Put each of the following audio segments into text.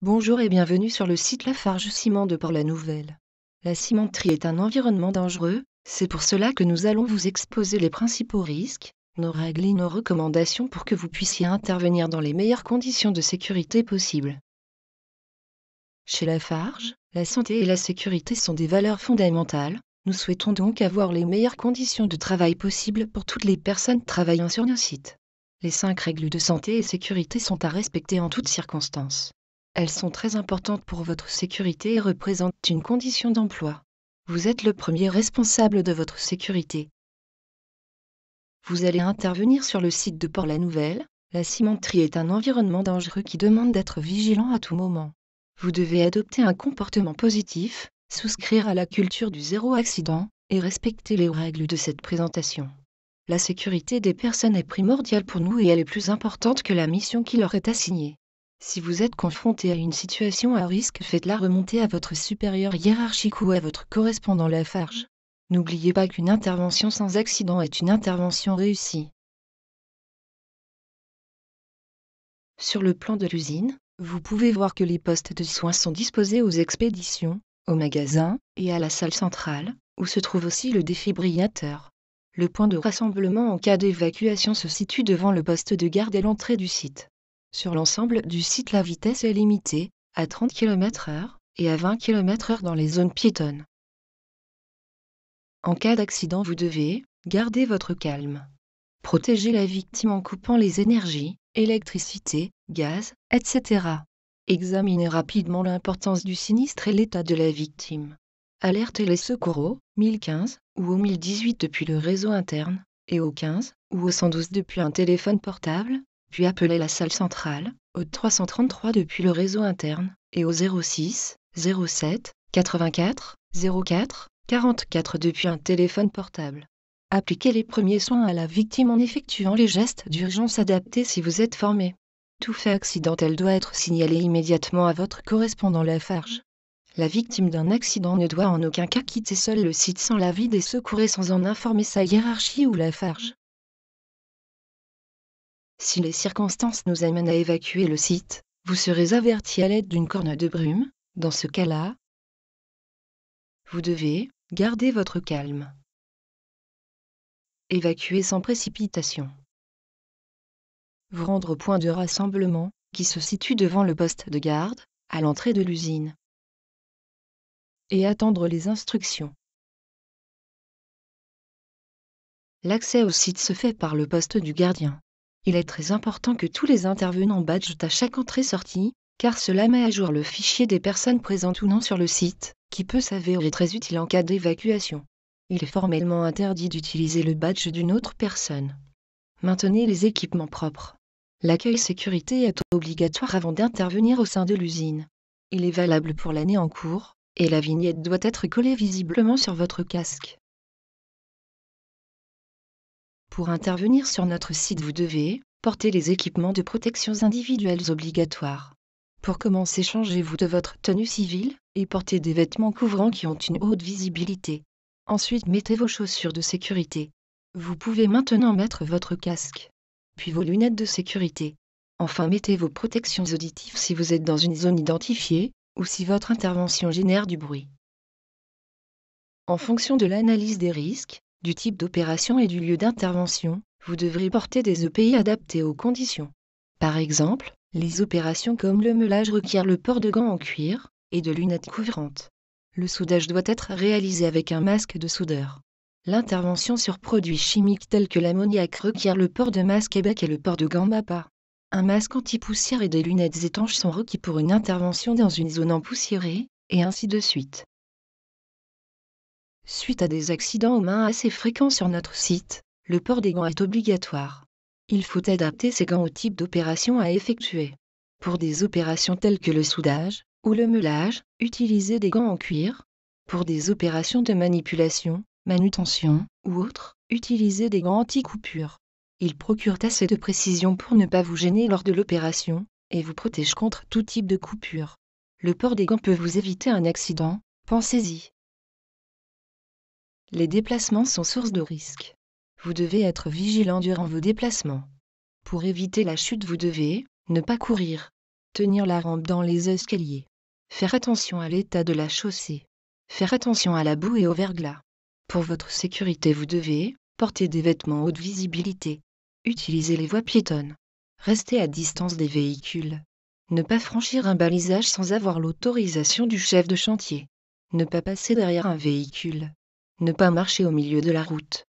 Bonjour et bienvenue sur le site Lafarge Ciment de Port-la-Nouvelle. La cimenterie est un environnement dangereux, c'est pour cela que nous allons vous exposer les principaux risques, nos règles et nos recommandations pour que vous puissiez intervenir dans les meilleures conditions de sécurité possibles. Chez Lafarge, la santé et la sécurité sont des valeurs fondamentales. Nous souhaitons donc avoir les meilleures conditions de travail possibles pour toutes les personnes travaillant sur nos sites. Les 5 règles de santé et sécurité sont à respecter en toutes circonstances. Elles sont très importantes pour votre sécurité et représentent une condition d'emploi. Vous êtes le premier responsable de votre sécurité. Vous allez intervenir sur le site de Port-la-Nouvelle. La cimenterie est un environnement dangereux qui demande d'être vigilant à tout moment. Vous devez adopter un comportement positif, souscrire à la culture du zéro accident, et respecter les règles de cette présentation. La sécurité des personnes est primordiale pour nous et elle est plus importante que la mission qui leur est assignée. Si vous êtes confronté à une situation à risque, faites-la remonter à votre supérieur hiérarchique ou à votre correspondant Lafarge. N'oubliez pas qu'une intervention sans accident est une intervention réussie. Sur le plan de l'usine, vous pouvez voir que les postes de soins sont disposés aux expéditions, aux magasins et à la salle centrale, où se trouve aussi le défibrillateur. Le point de rassemblement en cas d'évacuation se situe devant le poste de garde et l'entrée du site. Sur l'ensemble du site, la vitesse est limitée, à 30 km/h et à 20 km/h dans les zones piétonnes. En cas d'accident, vous devez garder votre calme. Protéger la victime en coupant les énergies, électricité, gaz, etc. Examinez rapidement l'importance du sinistre et l'état de la victime. Alertez les secours au 1015 ou au 1018 depuis le réseau interne, et au 15 ou au 112 depuis un téléphone portable, puis appelez la salle centrale, au 333 depuis le réseau interne, et au 06 07 84 04 44 depuis un téléphone portable. Appliquez les premiers soins à la victime en effectuant les gestes d'urgence adaptés si vous êtes formé. Tout fait accidentel doit être signalé immédiatement à votre correspondant Lafarge. La victime d'un accident ne doit en aucun cas quitter seule le site sans l'avis des secours et sans en informer sa hiérarchie ou Lafarge. Si les circonstances nous amènent à évacuer le site, vous serez averti à l'aide d'une corne de brume. Dans ce cas-là, vous devez garder votre calme. Évacuer sans précipitation. Vous rendre au point de rassemblement, qui se situe devant le poste de garde, à l'entrée de l'usine. Et attendre les instructions. L'accès au site se fait par le poste du gardien. Il est très important que tous les intervenants badgent à chaque entrée-sortie, car cela met à jour le fichier des personnes présentes ou non sur le site, qui peut s'avérer très utile en cas d'évacuation. Il est formellement interdit d'utiliser le badge d'une autre personne. Maintenez les équipements propres. L'accueil sécurité est obligatoire avant d'intervenir au sein de l'usine. Il est valable pour l'année en cours, et la vignette doit être collée visiblement sur votre casque. Pour intervenir sur notre site, vous devez porter les équipements de protection individuels obligatoires. Pour commencer, changez-vous de votre tenue civile et portez des vêtements couvrants qui ont une haute visibilité. Ensuite, mettez vos chaussures de sécurité. Vous pouvez maintenant mettre votre casque, puis vos lunettes de sécurité. Enfin, mettez vos protections auditives si vous êtes dans une zone identifiée ou si votre intervention génère du bruit. En fonction de l'analyse des risques, du type d'opération et du lieu d'intervention, vous devrez porter des EPI adaptés aux conditions. Par exemple, les opérations comme le meulage requièrent le port de gants en cuir et de lunettes couvrantes. Le soudage doit être réalisé avec un masque de soudeur. L'intervention sur produits chimiques tels que l'ammoniac requiert le port de masque et bec et le port de gants MAPA. Un masque anti-poussière et des lunettes étanches sont requis pour une intervention dans une zone empoussiérée, et ainsi de suite. Suite à des accidents aux mains assez fréquents sur notre site, le port des gants est obligatoire. Il faut adapter ces gants au type d'opération à effectuer. Pour des opérations telles que le soudage ou le meulage, utilisez des gants en cuir. Pour des opérations de manipulation, manutention ou autres, utilisez des gants anti-coupure. Ils procurent assez de précision pour ne pas vous gêner lors de l'opération et vous protègent contre tout type de coupure. Le port des gants peut vous éviter un accident, pensez-y. Les déplacements sont source de risques. Vous devez être vigilant durant vos déplacements. Pour éviter la chute, vous devez ne pas courir, tenir la rampe dans les escaliers, faire attention à l'état de la chaussée, faire attention à la boue et au verglas. Pour votre sécurité, vous devez porter des vêtements haute visibilité, utiliser les voies piétonnes, rester à distance des véhicules, ne pas franchir un balisage sans avoir l'autorisation du chef de chantier, ne pas passer derrière un véhicule, ne pas marcher au milieu de la route.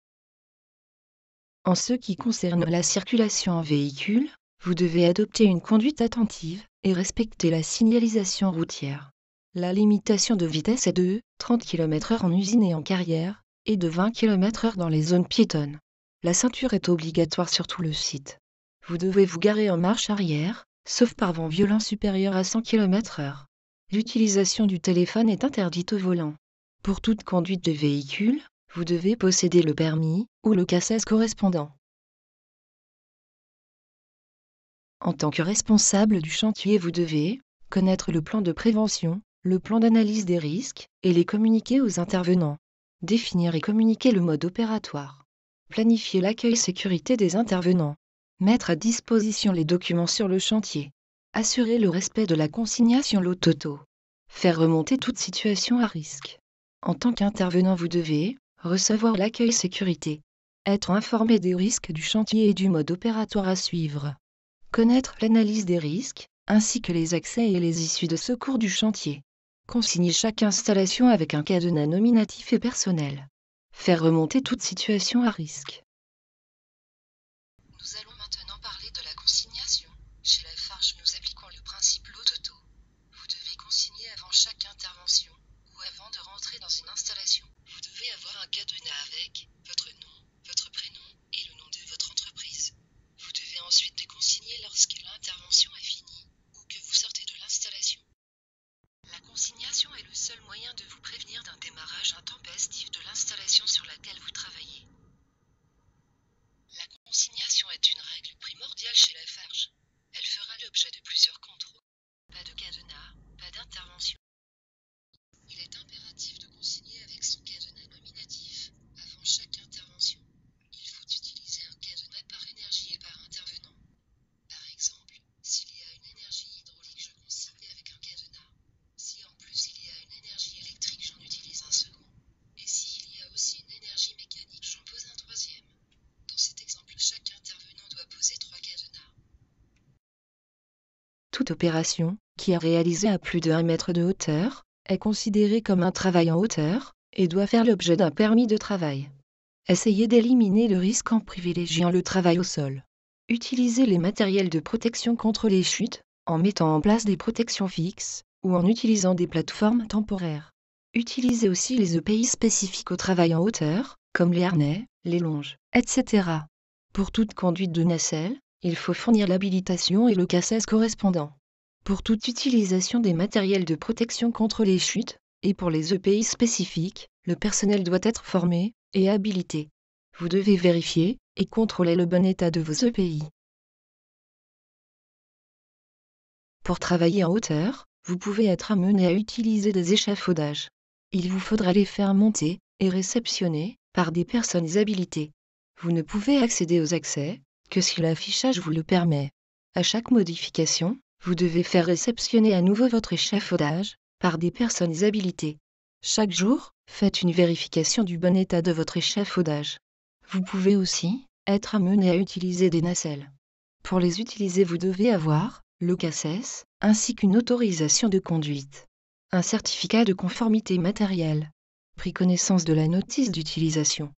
En ce qui concerne la circulation en véhicule, vous devez adopter une conduite attentive et respecter la signalisation routière. La limitation de vitesse est de 30 km/h en usine et en carrière, et de 20 km/h dans les zones piétonnes. La ceinture est obligatoire sur tout le site. Vous devez vous garer en marche arrière, sauf par vent violent supérieur à 100 km/h. L'utilisation du téléphone est interdite au volant. Pour toute conduite de véhicule, vous devez posséder le permis ou le CACES correspondant. En tant que responsable du chantier, vous devez connaître le plan de prévention, le plan d'analyse des risques, et les communiquer aux intervenants. Définir et communiquer le mode opératoire. Planifier l'accueil sécurité des intervenants. Mettre à disposition les documents sur le chantier. Assurer le respect de la consignation lot-auto. Faire remonter toute situation à risque. En tant qu'intervenant, vous devez recevoir l'accueil sécurité. Être informé des risques du chantier et du mode opératoire à suivre. Connaître l'analyse des risques, ainsi que les accès et les issues de secours du chantier. Consigner chaque installation avec un cadenas nominatif et personnel. Faire remonter toute situation à risque. Nous allons maintenant parler de la consignation. Chez Lafarge, nous appliquons le principe lot-auto. Vous devez consigner avant chaque intervention ou avant de rentrer dans une installation. Vous devez avoir un cadenas avec votre nom, votre prénom et le nom de votre entreprise. Vous devez ensuite déconsigner lorsque l'intervention est finie ou que vous sortez de l'installation. La consignation est le seul moyen de vous prévenir d'un démarrage intempestif de l'installation sur laquelle vous travaillez. La consignation est une règle primordiale chez Lafarge. Elle fera l'objet de plusieurs contrôles. Pas de cadenas, pas d'intervention. Il est impératif de consigner avec son cadenas nominatif avant chaque intervention. Il faut utiliser un cadenas par énergie et par intervenant. Par exemple, s'il y a une énergie hydraulique, je consigne avec un cadenas. Si en plus il y a une énergie électrique, j'en utilise un second. Et s'il y a aussi une énergie mécanique, j'en pose un troisième. Dans cet exemple, chaque intervenant doit poser 3 cadenas. Toute opération qui est réalisée à plus de 1 mètre de hauteur est considérée comme un travail en hauteur et doit faire l'objet d'un permis de travail. Essayez d'éliminer le risque en privilégiant le travail au sol. Utilisez les matériels de protection contre les chutes en mettant en place des protections fixes ou en utilisant des plateformes temporaires. Utilisez aussi les EPI spécifiques au travail en hauteur, comme les harnais, les longes, etc. Pour toute conduite de nacelle, il faut fournir l'habilitation et le CACES correspondant. Pour toute utilisation des matériels de protection contre les chutes, et pour les EPI spécifiques, le personnel doit être formé et habilité. Vous devez vérifier et contrôler le bon état de vos EPI. Pour travailler en hauteur, vous pouvez être amené à utiliser des échafaudages. Il vous faudra les faire monter et réceptionner par des personnes habilitées. Vous ne pouvez accéder aux accès que si l'affichage vous le permet. À chaque modification, vous devez faire réceptionner à nouveau votre échafaudage par des personnes habilitées. Chaque jour, faites une vérification du bon état de votre échafaudage. Vous pouvez aussi être amené à utiliser des nacelles. Pour les utiliser, vous devez avoir le CACES ainsi qu'une autorisation de conduite, un certificat de conformité matérielle, pris connaissance de la notice d'utilisation,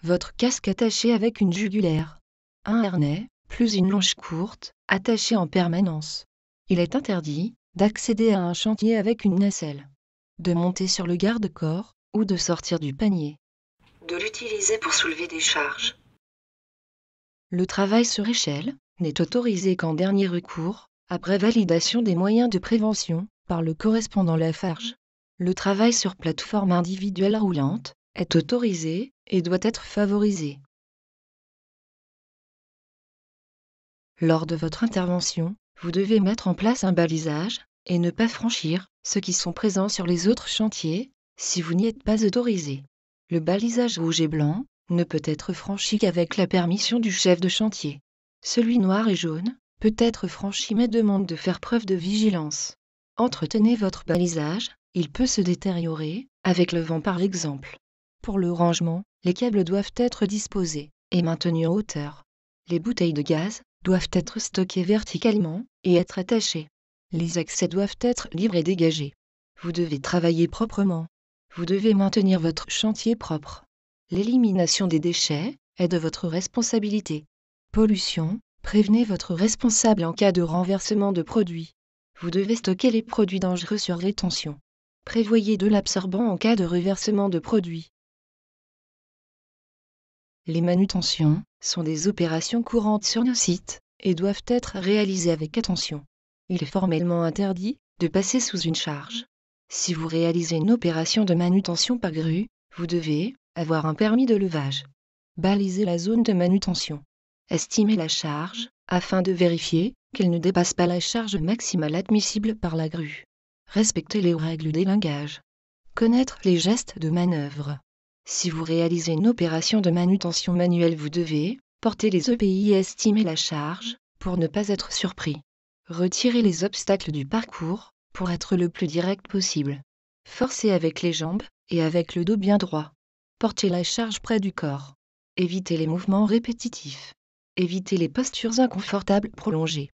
votre casque attaché avec une jugulaire, un harnais, plus une longe courte, attachée en permanence. Il est interdit d'accéder à un chantier avec une nacelle, de monter sur le garde-corps ou de sortir du panier, De l'utiliser pour soulever des charges. Le travail sur échelle n'est autorisé qu'en dernier recours, après validation des moyens de prévention par le correspondant Lafarge. Le travail sur plateforme individuelle roulante est autorisé et doit être favorisé. Lors de votre intervention, vous devez mettre en place un balisage et ne pas franchir ceux qui sont présents sur les autres chantiers si vous n'y êtes pas autorisé. Le balisage rouge et blanc ne peut être franchi qu'avec la permission du chef de chantier. Celui noir et jaune peut être franchi mais demande de faire preuve de vigilance. Entretenez votre balisage, il peut se détériorer, avec le vent par exemple. Pour le rangement, les câbles doivent être disposés et maintenus en hauteur. Les bouteilles de gaz doivent être stockées verticalement et être attachées. Les accès doivent être libres et dégagés. Vous devez travailler proprement. Vous devez maintenir votre chantier propre. L'élimination des déchets est de votre responsabilité. Pollution, prévenez votre responsable en cas de renversement de produits. Vous devez stocker les produits dangereux sur rétention. Prévoyez de l'absorbant en cas de reversement de produits. Les manutentions sont des opérations courantes sur nos sites et doivent être réalisées avec attention. Il est formellement interdit de passer sous une charge. Si vous réalisez une opération de manutention par grue, vous devez avoir un permis de levage. Balisez la zone de manutention. Estimez la charge afin de vérifier qu'elle ne dépasse pas la charge maximale admissible par la grue. Respectez les règles d'élingage. Connaître les gestes de manœuvre. Si vous réalisez une opération de manutention manuelle, vous devez porter les EPI et estimer la charge pour ne pas être surpris. Retirez les obstacles du parcours pour être le plus direct possible. Forcez avec les jambes et avec le dos bien droit. Portez la charge près du corps. Évitez les mouvements répétitifs. Évitez les postures inconfortables prolongées.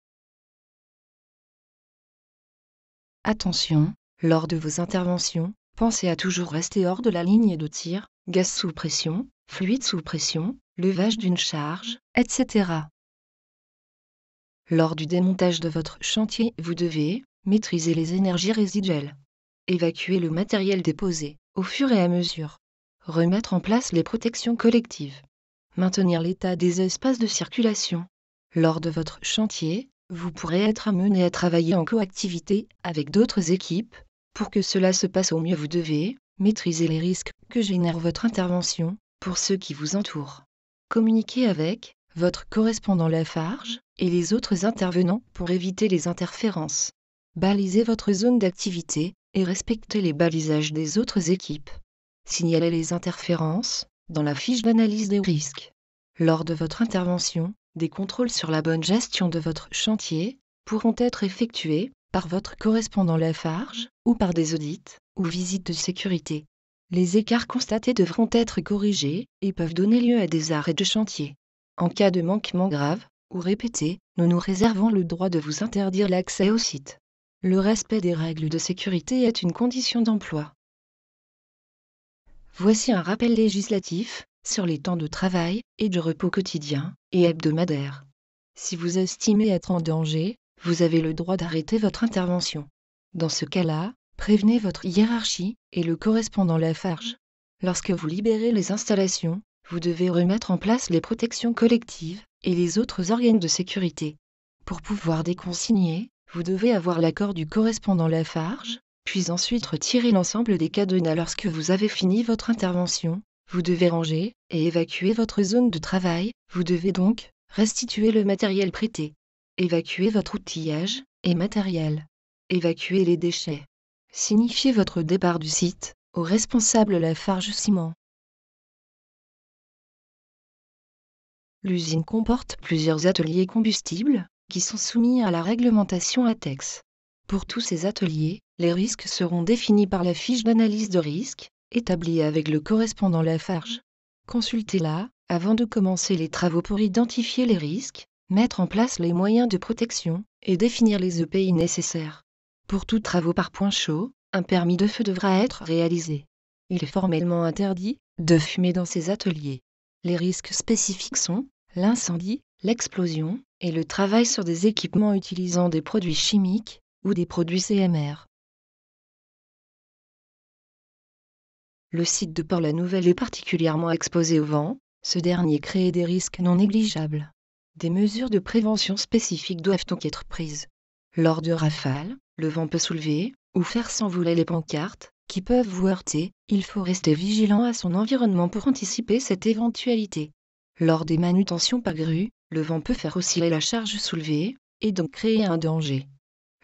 Attention, lors de vos interventions, pensez à toujours rester hors de la ligne de tir, gaz sous pression, fluide sous pression, levage d'une charge, etc. Lors du démontage de votre chantier, vous devez maîtriser les énergies résiduelles. Évacuer le matériel déposé au fur et à mesure. Remettre en place les protections collectives. Maintenir l'état des espaces de circulation. Lors de votre chantier, vous pourrez être amené à travailler en coactivité avec d'autres équipes. Pour que cela se passe au mieux, vous devez maîtriser les risques que génère votre intervention pour ceux qui vous entourent. Communiquez avec votre correspondant Lafarge et les autres intervenants pour éviter les interférences. Balisez votre zone d'activité et respectez les balisages des autres équipes. Signalez les interférences dans la fiche d'analyse des risques. Lors de votre intervention, des contrôles sur la bonne gestion de votre chantier pourront être effectués par votre correspondant Lafarge ou par des audits ou visites de sécurité. Les écarts constatés devront être corrigés et peuvent donner lieu à des arrêts de chantier. En cas de manquement grave ou répété, nous nous réservons le droit de vous interdire l'accès au site. Le respect des règles de sécurité est une condition d'emploi. Voici un rappel législatif sur les temps de travail et de repos quotidiens et hebdomadaires. Si vous estimez être en danger, vous avez le droit d'arrêter votre intervention. Dans ce cas-là, prévenez votre hiérarchie et le correspondant Lafarge. Lorsque vous libérez les installations, vous devez remettre en place les protections collectives et les autres organes de sécurité. Pour pouvoir déconsigner, vous devez avoir l'accord du correspondant Lafarge, puis ensuite retirer l'ensemble des cadenas. Lorsque vous avez fini votre intervention, vous devez ranger et évacuer votre zone de travail. Vous devez donc restituer le matériel prêté. Évacuer votre outillage et matériel. Évacuer les déchets. Signifiez votre départ du site au responsable Lafarge Ciment. L'usine comporte plusieurs ateliers combustibles qui sont soumis à la réglementation ATEX. Pour tous ces ateliers, les risques seront définis par la fiche d'analyse de risque, établie avec le correspondant Lafarge. Consultez-la avant de commencer les travaux pour identifier les risques, mettre en place les moyens de protection et définir les EPI nécessaires. Pour tous travaux par point chaud, un permis de feu devra être réalisé. Il est formellement interdit de fumer dans ces ateliers. Les risques spécifiques sont l'incendie, l'explosion et le travail sur des équipements utilisant des produits chimiques ou des produits CMR. Le site de Port-la-Nouvelle est particulièrement exposé au vent, ce dernier crée des risques non négligeables. Des mesures de prévention spécifiques doivent donc être prises. Lors de rafales, le vent peut soulever ou faire s'envoler les pancartes, qui peuvent vous heurter. Il faut rester vigilant à son environnement pour anticiper cette éventualité. Lors des manutentions par grue, le vent peut faire osciller la charge soulevée, et donc créer un danger.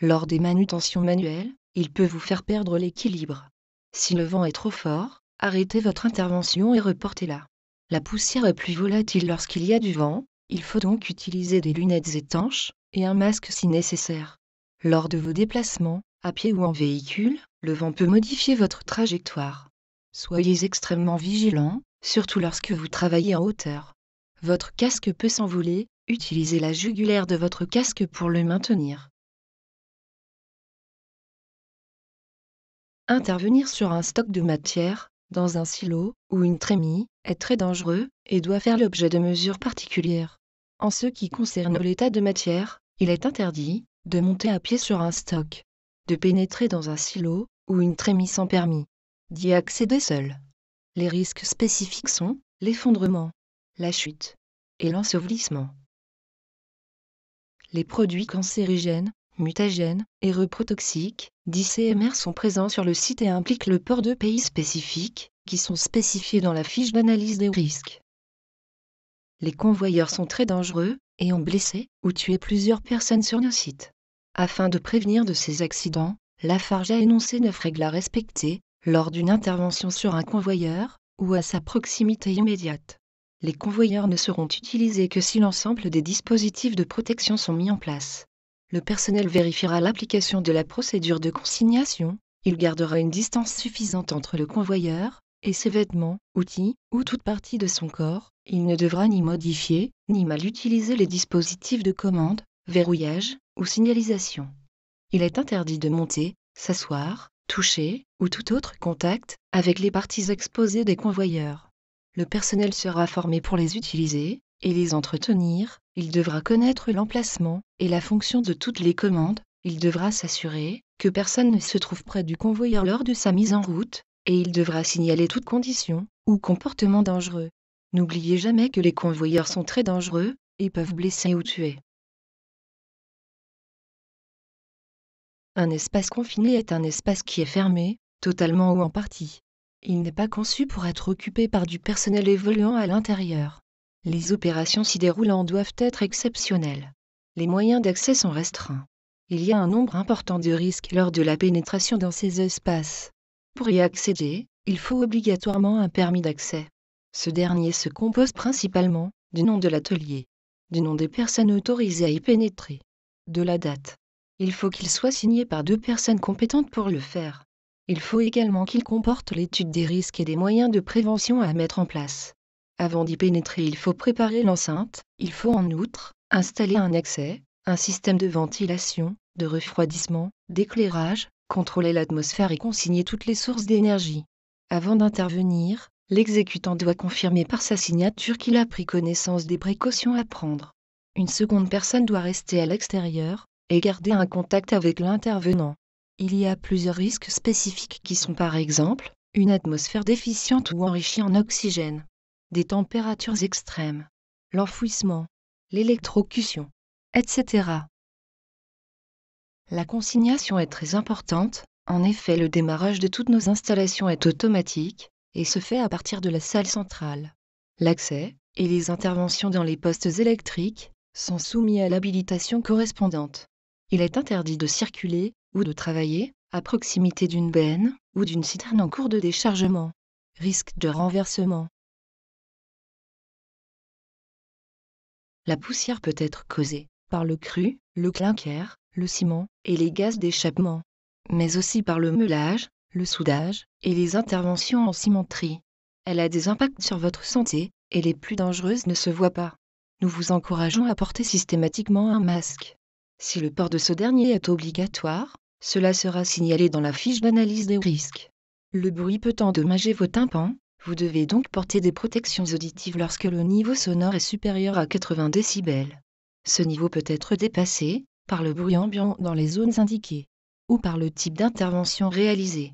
Lors des manutentions manuelles, il peut vous faire perdre l'équilibre. Si le vent est trop fort, arrêtez votre intervention et reportez-la. La poussière est plus volatile lorsqu'il y a du vent, il faut donc utiliser des lunettes étanches et un masque si nécessaire. Lors de vos déplacements, à pied ou en véhicule, le vent peut modifier votre trajectoire. Soyez extrêmement vigilant, surtout lorsque vous travaillez en hauteur. Votre casque peut s'envoler, utilisez la jugulaire de votre casque pour le maintenir. Intervenir sur un stock de matière, dans un silo ou une trémie, est très dangereux et doit faire l'objet de mesures particulières. En ce qui concerne l'état de matière, il est interdit de monter à pied sur un stock, de pénétrer dans un silo ou une trémie sans permis, d'y accéder seul. Les risques spécifiques sont l'effondrement, la chute et l'ensevelissement. Les produits cancérigènes, mutagènes et reprotoxiques, dits CMR, sont présents sur le site et impliquent le port de pays spécifiques, qui sont spécifiés dans la fiche d'analyse des risques. Les convoyeurs sont très dangereux et ont blessé ou tué plusieurs personnes sur nos sites. Afin de prévenir de ces accidents, Lafarge a énoncé 9 règles à respecter lors d'une intervention sur un convoyeur ou à sa proximité immédiate. Les convoyeurs ne seront utilisés que si l'ensemble des dispositifs de protection sont mis en place. Le personnel vérifiera l'application de la procédure de consignation, il gardera une distance suffisante entre le convoyeur et ses vêtements, outils ou toute partie de son corps, il ne devra ni modifier, ni mal utiliser les dispositifs de commande, verrouillage ou signalisation. Il est interdit de monter, s'asseoir, toucher ou tout autre contact avec les parties exposées des convoyeurs. Le personnel sera formé pour les utiliser et les entretenir, il devra connaître l'emplacement et la fonction de toutes les commandes, il devra s'assurer que personne ne se trouve près du convoyeur lors de sa mise en route, et il devra signaler toute condition ou comportement dangereux. N'oubliez jamais que les convoyeurs sont très dangereux et peuvent blesser ou tuer. Un espace confiné est un espace qui est fermé, totalement ou en partie. Il n'est pas conçu pour être occupé par du personnel évoluant à l'intérieur. Les opérations s'y déroulant doivent être exceptionnelles. Les moyens d'accès sont restreints. Il y a un nombre important de risques lors de la pénétration dans ces espaces. Pour y accéder, il faut obligatoirement un permis d'accès. Ce dernier se compose principalement du nom de l'atelier, du nom des personnes autorisées à y pénétrer, de la date. Il faut qu'il soit signé par 2 personnes compétentes pour le faire. Il faut également qu'il comporte l'étude des risques et des moyens de prévention à mettre en place. Avant d'y pénétrer, il faut préparer l'enceinte, il faut en outre installer un accès, un système de ventilation, de refroidissement, d'éclairage, contrôler l'atmosphère et consigner toutes les sources d'énergie. Avant d'intervenir, l'exécutant doit confirmer par sa signature qu'il a pris connaissance des précautions à prendre. Une seconde personne doit rester à l'extérieur et garder un contact avec l'intervenant. Il y a plusieurs risques spécifiques qui sont par exemple une atmosphère déficiente ou enrichie en oxygène, des températures extrêmes, l'enfouissement, l'électrocution, etc. La consignation est très importante, en effet le démarrage de toutes nos installations est automatique et se fait à partir de la salle centrale. L'accès et les interventions dans les postes électriques sont soumis à l'habilitation correspondante. Il est interdit de circuler ou de travailler à proximité d'une benne ou d'une citerne en cours de déchargement. Risque de renversement. La poussière peut être causée par le cru, le clinker, le ciment et les gaz d'échappement, mais aussi par le meulage, le soudage et les interventions en cimenterie. Elle a des impacts sur votre santé et les plus dangereuses ne se voient pas. Nous vous encourageons à porter systématiquement un masque. Si le port de ce dernier est obligatoire, cela sera signalé dans la fiche d'analyse des risques. Le bruit peut endommager vos tympans, vous devez donc porter des protections auditives lorsque le niveau sonore est supérieur à 80 décibels. Ce niveau peut être dépassé par le bruit ambiant dans les zones indiquées, ou par le type d'intervention réalisée.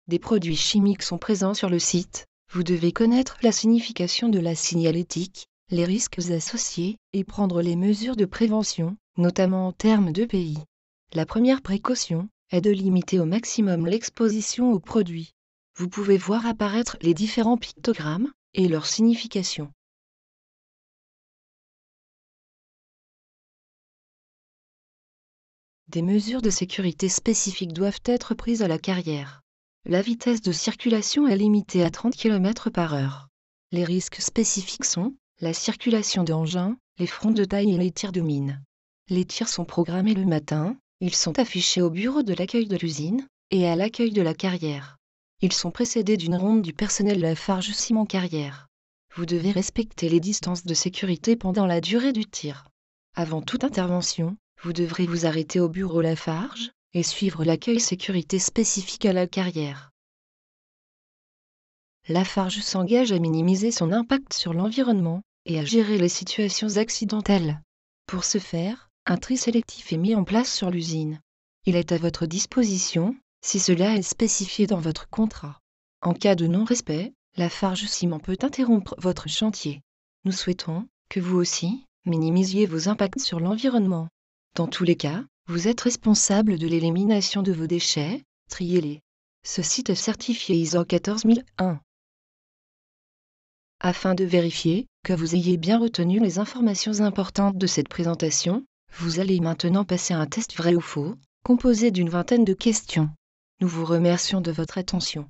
Des produits chimiques sont présents sur le site, vous devez connaître la signification de la signalétique, les risques associés et prendre les mesures de prévention, notamment en termes de pays. La première précaution est de limiter au maximum l'exposition aux produits. Vous pouvez voir apparaître les différents pictogrammes et leur signification. Des mesures de sécurité spécifiques doivent être prises à la carrière. La vitesse de circulation est limitée à 30 km/h. Les risques spécifiques sont la circulation d'engins, les fronts de taille et les tirs de mine. Les tirs sont programmés le matin, ils sont affichés au bureau de l'accueil de l'usine et à l'accueil de la carrière. Ils sont précédés d'une ronde du personnel de Lafarge Ciment Carrière. Vous devez respecter les distances de sécurité pendant la durée du tir. Avant toute intervention, vous devrez vous arrêter au bureau Lafarge et suivre l'accueil sécurité spécifique à la carrière. Lafarge s'engage à minimiser son impact sur l'environnement et à gérer les situations accidentelles. Pour ce faire, un tri sélectif est mis en place sur l'usine. Il est à votre disposition, si cela est spécifié dans votre contrat. En cas de non-respect, Lafarge Ciment peut interrompre votre chantier. Nous souhaitons que vous aussi minimisiez vos impacts sur l'environnement. Dans tous les cas, vous êtes responsable de l'élimination de vos déchets, triez-les. Ce site est certifié ISO 14001. Afin de vérifier que vous ayez bien retenu les informations importantes de cette présentation, vous allez maintenant passer un test vrai ou faux, composé d'une vingtaine de questions. Nous vous remercions de votre attention.